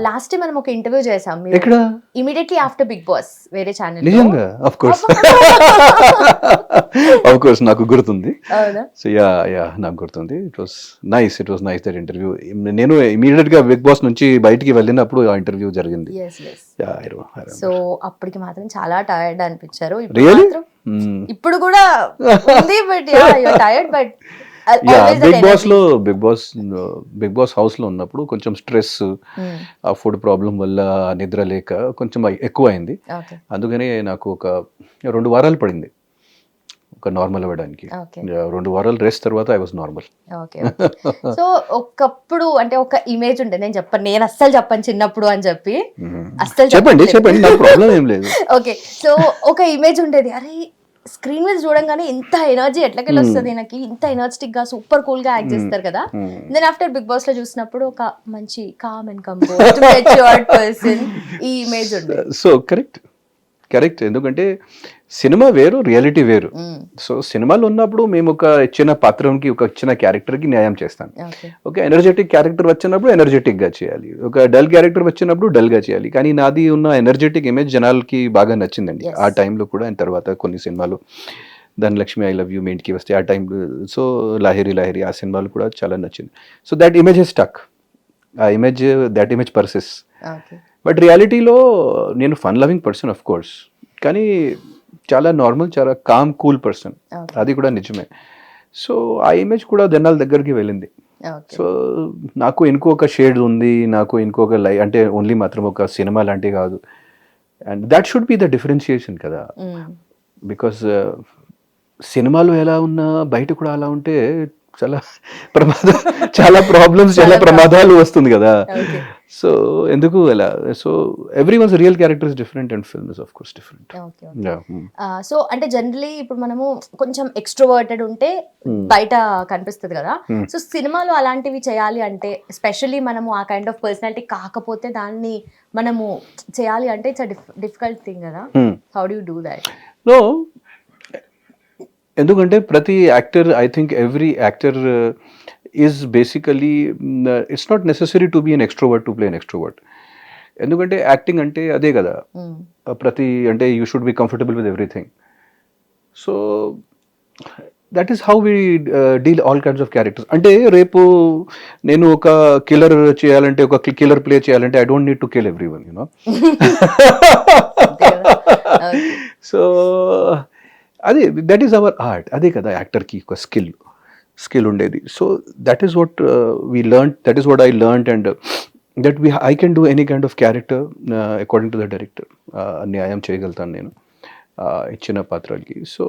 Last time మనం ఒక interview చేసాం ఎక్కడ? ఇమీడియట్లీ ఆఫ్టర్ బిగ్ బాస్ వేరే ఛానల్. నిజంగా? ఆఫ్ కోర్స్ నాకు గుర్తుంది. అవునా? సో యా నాకు గుర్తుంది. It was nice that interview. నేను ఇమీడియట్ గా బిగ్ బాస్ నుంచి బయటికి వెళ్ళినప్పుడు ఆ ఇంటర్వ్యూ జరిగింది. సో అప్పటికి మాత్రం చాలా టైర్డ్ అనిపించారు. Really? ఇప్పుడు కూడా ఉంది, but tired. But big boss house లో ఉన్నప్పుడు కొంచెం స్ట్రెస్, ఆ ఫుడ్ ప్రాబ్లం వల్ల నిద్ర లేక కొంచెం ఎక్కువ అయింది. అందుకని నాకు ఒక 2 వారాలు పడింది ఒక నార్మల్ అవ్వడానికి. 2 వారాలు రెస్ట్ తర్వాత ఐ వాజ్ నార్మల్. సో ఒకప్పుడు అంటే ఒక ఇమేజ్ ఉండే, నేను అస్సలు చెప్పను చిన్నప్పుడు అని చెప్పి, అస్సలు చెప్పండి నాకు ప్రాబ్లం ఏం లేదు. ఓకే, సో ఒక ఇమేజ్ ఉండేది, అరే స్క్రీన్ మీద చూడంగానే ఇంత ఎనర్జీ ఎట్లకెళ్ళి వస్తుంది నాకు, ఇంత ఎనర్జెటిక్ గా సూపర్ కూల్ గా యాక్ట్ చేస్తారు కదా. దెన్ ఆఫ్టర్ బిగ్ బాస్ లో చూసినప్పుడు ఒక మంచి calm and composed matured person ఈ ఇమేజ్ ఉంది. సో కరెక్ట్ ఎందుకంటే సినిమా వేరు, రియాలిటీ వేరు. సో సినిమాలో ఉన్నప్పుడు మేము ఒక ఇచ్చిన పాత్రంకి, ఒక ఇచ్చిన క్యారెక్టర్ కి న్యాయం చేస్తాం. ఒక ఎనర్జెటిక్ క్యారెక్టర్ వచ్చినప్పుడు ఎనర్జెటిక్ గా చేయాలి, ఒక డల్ క్యారెక్టర్ వచ్చినప్పుడు డల్ గా చేయాలి. కానీ నాది ఉన్న ఎనర్జెటిక్ ఇమేజ్ జనాలకి బాగా నచ్చిందండి ఆ టైంలో కూడా. అండ్ తర్వాత కొన్ని సినిమాలు ధనలక్ష్మి, ఐ లవ్ యూ మీ ఇంటికి వస్తే ఆ టైంలో, సో లాహిరి ఆ సినిమాలు కూడా చాలా నచ్చింది. So that image has stuck, that image persists. But రియాలిటీలో నేను fun loving person of course, కానీ చాలా నార్మల్, చాలా కామ్ కూల్ పర్సన్, అది కూడా నిజమే. సో ఆ ఇమేజ్ కూడా జనాల దగ్గరికి వెళ్ళింది. సో నాకు ఇంకొక షేడ్ ఉంది, నాకు ఇంకొక అంటే ఓన్లీ మాత్రం ఒక సినిమా లాంటి కాదు. And that should be the differentiation కదా. బికాస్ సినిమాలో ఎలా ఉన్నా బయట కూడా అలా ఉంటే చాలా ప్రాబ్లమ్స్, చాలా ప్రమాదాలు వస్తుంది కదా. సో ఎందుకు అలా? So every once real character is different and film is of course different. So అంటే జనరలీ ఇప్పుడు మనము కొంచెం ఎక్స్ట్రోవర్టెడ్ ఉంటే బయట కనిపిస్తుంది కదా. సో సినిమాలో అలాంటివి చేయాలి అంటే, ఎస్పెషల్లీ మనము ఆ కైండ్ ఆఫ్ పర్సనాలిటీ కాకపోతే దాన్ని మనము చేయాలి అంటే ఇట్స్ డిఫికల్ట్ థింగ్ కదా. How do you do that? No, ఎందుకంటే ప్రతి actor, I think every actor is basically, it's not necessary to be an extrovert to play an extrovert. ఎందుకంటే యాక్టింగ్ అంటే అదే కదా, అంటే you should be comfortable with everything. So that is how we deal all kinds of characters. అంటే రేపు నేను ఒక killer చేయాలంటే, ఒక కిల్లర్ ప్లే చేయాలంటే I don't need to kill everyone, you know. So అదే, దట్ ఈస్ అవర్ ఆర్ట్. అదే కదా యాక్టర్కి ఒక స్కిల్ ఉండేది. So that is what we learn, that is what I learn. And that I can do any kind of character according to the director. న్యాయం చేయగలుగుతాను నేను ఇచ్చిన పాత్రలకి. So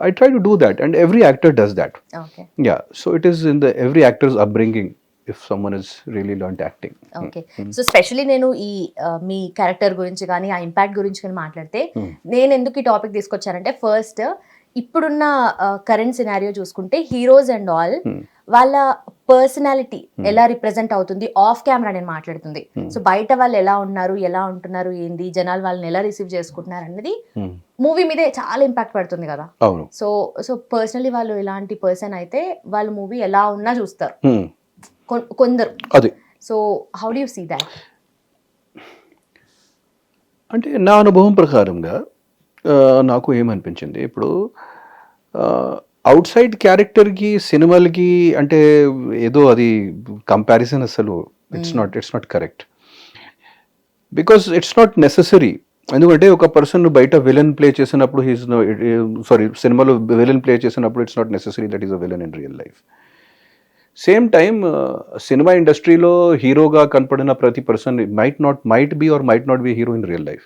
I try to do that and every actor does that. Yeah, so it is in the every actors upbringing if someone is really learned acting. Okay, so specially నేను ఈ మీ character గురించి కానీ ఆ ఇంపాక్ట్ గురించి కానీ మాట్లాడితే, నేను ఎందుకు ఈ టాపిక్ తీసుకొచ్చానంటే, ఫస్ట్ ఇప్పుడున్న కరెంట్ సినారియో చూసుకుంటే హీరోస్ అండ్ ఆల్ వాళ్ళ పర్సనాలిటీ ఎలా రిప్రజెంట్ అవుతుంది ఆఫ్ కెమెరా నేను మాట్లాడుతుంది. సో బయట వాళ్ళు ఎలా ఉన్నారు, ఎలా ఉంటున్నారు, ఏంది జనాలు వాళ్ళని ఎలా రిసీవ్ చేసుకుంటున్నారు అన్నది మూవీ మీదే చాలా ఇంపాక్ట్ పడుతుంది కదా. సో పర్సనలీ వాళ్ళు ఎలాంటి పర్సన్ అయితే వాళ్ళు మూవీ ఎలా ఉన్నా చూస్తారు కొందరు. So how do you see that? అంటే నా అనుభవం ప్రకారంగా నాకు ఏమనిపించింది, ఇప్పుడు అవుట్ సైడ్ క్యారెక్టర్కి సినిమాలకి అంటే ఏదో అది కంపారిజన్ అసలు it's not correct. Because it's not necessary. ఎందుకంటే ఒక పర్సన్ బయట విలన్ ప్లే చేసినప్పుడు సినిమాలో విలన్ ప్లే చేసినప్పుడు it's not necessary that is a villain in real life. Same time cinema ఇండస్ట్రీలో హీరోగా కనపడిన ప్రతి person might be hero in real life.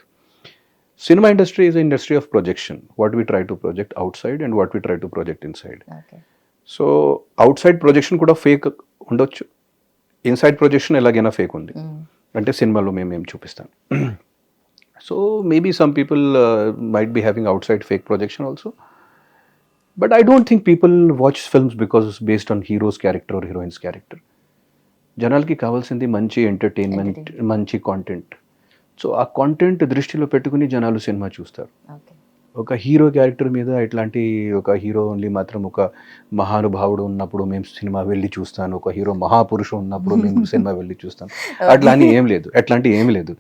Cinema industry is industry of projection. What we try to project out side and what we try to project in side. So out side projection కూడా fake ఉండొచ్చు, inside projection ఎలాగైనా fake ఉంది. అంటే సినిమాలో మేమేం చూపిస్తాం. So maybe some people might be having out side fake projection also. But I don't think people watch films because it's based on hero's character or heroine's character. జనాలకి కావాల్సింది మంచి entertainment, మంచి కాంటెంట్. సో ఆ content దృష్టిలో పెట్టుకుని జనాలు cinema చూస్తారు. ఒక హీరో క్యారెక్టర్ మీద ఇట్లాంటి ఒక హీరో ఓన్లీ మాత్రం ఒక మహానుభావుడు ఉన్నప్పుడు మేము సినిమా వెళ్ళి చూస్తాను, ఒక హీరో మహాపురుషుడు ఉన్నప్పుడు మేము సినిమా వెళ్ళి చూస్తాను, అట్లాంటి ఏమి లేదు.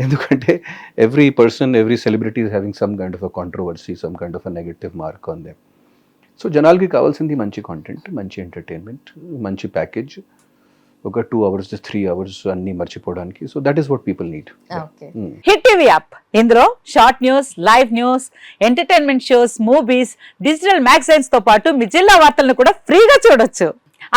ఎందుకంటే every person, every celebrity is having some kind of a controversy, some kind of a negative mark on them. So జనాలకి కావాల్సింది మంచి కాంటెంట్, మంచి ఎంటర్టైన్మెంట్, మంచి ప్యాకేజ్, ఒక 2 hours 3 hours అన్ని మర్చిపోవడానికి. So that is what people need. Okay. Hit TV app, ఇందులో short news, live news, entertainment shows, movies, digital magazines తో పాటు మీ జిల్లా వార్తలను కూడా ఫ్రీగా చూడొచ్చు.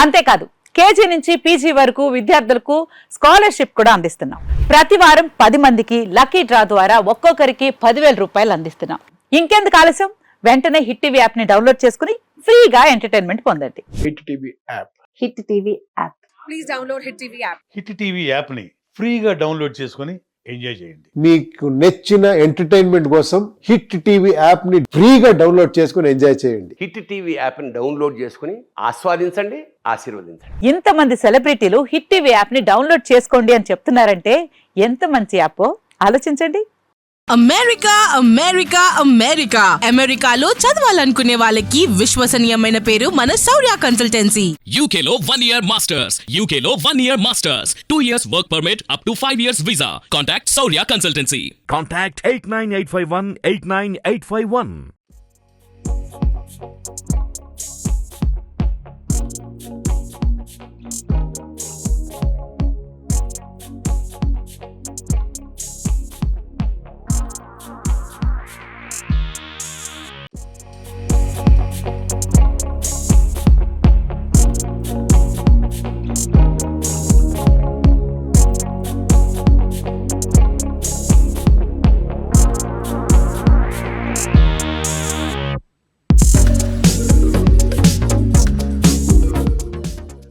అంతేకాదు కేజీ నుంచి పీజీ వరకు విద్యార్థులకు స్కాలర్షిప్ కూడా అందిస్తున్నాం. ప్రతి వారం 10 మందికి లక్కీ డ్రా ద్వారా ఒక్కొక్కరికి 10,000 రూపాయలు అందిస్తున్నాం. ఇంకెందుకు ఆలస్యం, వెంటనే హిట్ టీవీ యాప్ ని డౌన్లోడ్ చేసుకుని ఫ్రీగా ఎంటర్టైన్మెంట్ పొందండి. Hit TV app. Hit TV app. Please download hit TV app. Hit TV యాప్ని ఫ్రీగా డౌన్లోడ్ చేసుకొని ఎంజాయ్ చేయండి. మీకు నచ్చిన ఎంటర్టైన్మెంట్ కోసం హిట్ టీవీ యాప్ ని ఫ్రీగా డౌన్లోడ్ చేసుకుని ఎంజాయ్ చేయండి. హిట్ టీవీ యాప్ని డౌన్లోడ్ చేసుకుని ఆస్వాదించండి, ఆశీర్వదించండి. ఇంతమంది సెలబ్రిటీలు హిట్ టీవీ యాప్ ని డౌన్లోడ్ చేసుకోండి అని చెప్తున్నారంటే ఎంత మంచి యాప్ ఆలోచించండి. అమెరికా అమెరికా అమెరికా అమెరికాలో చదవాలనుకునే వాళ్ళకి విశ్వసనీయమైన పేరు మన శౌర్య కన్సల్టెన్సీ. UK లో 1 year masters, UK లో 1 year masters, 2 years work permit up to 5 years visa. Contact Saurya Consultancy. Contact 89851 89851.